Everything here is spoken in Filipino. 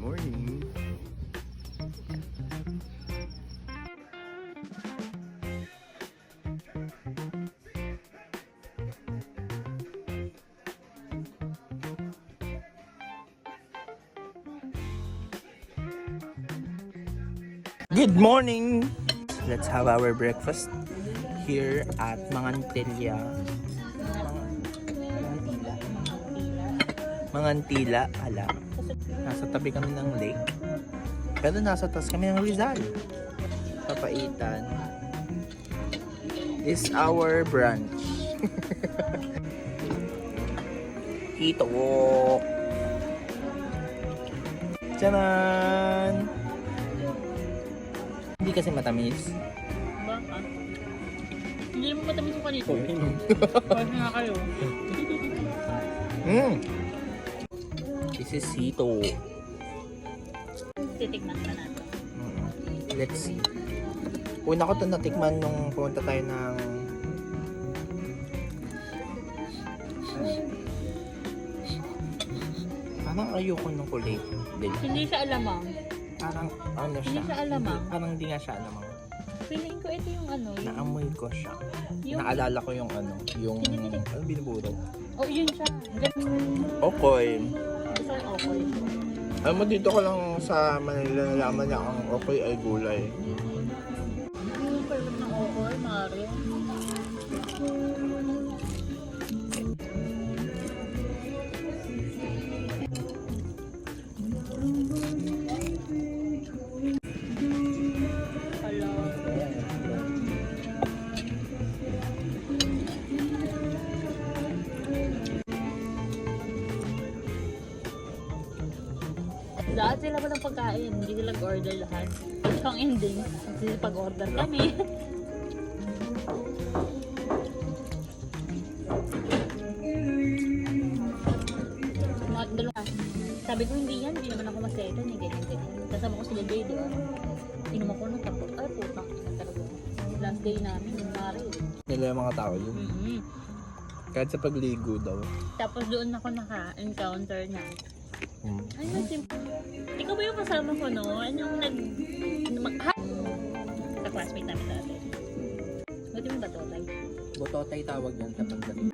morning. Good morning! Let's have our breakfast here at Mangantilla. Mangantilla, ala. Nasa tabi kami ng lake. Pero nasa taas kami ng Rizal. Papaitan. This is our brunch. Ito. Tcharan! Hindi kasi matamis. Baka. Hindi mo matamis yung kanito. Pwede nga kayo. This is Sito. Titikman ka natin. Let's see. Una ko ito natikman nung pumunta tayo ng parang ayoko ng kulay. Hindi siya alamang. Parang ano siya. Hindi siya alamang. Parang hindi nga siya alamang. Feeling ko ito yung ano. Yung, Naamoy ko siya. yung, Naalala ko yung ano. Yung ano binuburo. oh, yun siya. Okoy. Gusto yung okay. Alam mo dito ko lang sa Manila nalaman na ang okoy ay gulay. Yung favorite ng okay, Mario. Lahat sila ba ng pagkain? Hindi sila order lahat. So, ang ending, kasi pag-order kami. Mga dalawa. Sabi ko hindi yan, hindi naman ako maseto. Hindi ganyan. Kasama ko sila Jay, di ba? Inom ako ng tapos. Ay, putang ina talaga. Last day namin, yung mari. Nila yung mga tao yun. Kahit sa pagligo daw. Tapos doon ako naka-encounter na. Ay, simple. Ikaw ba yung kasama ko, no? Yung sa classmate namin dati. Buti mo ba, Totay? Bototay tawag yan sa pagdating.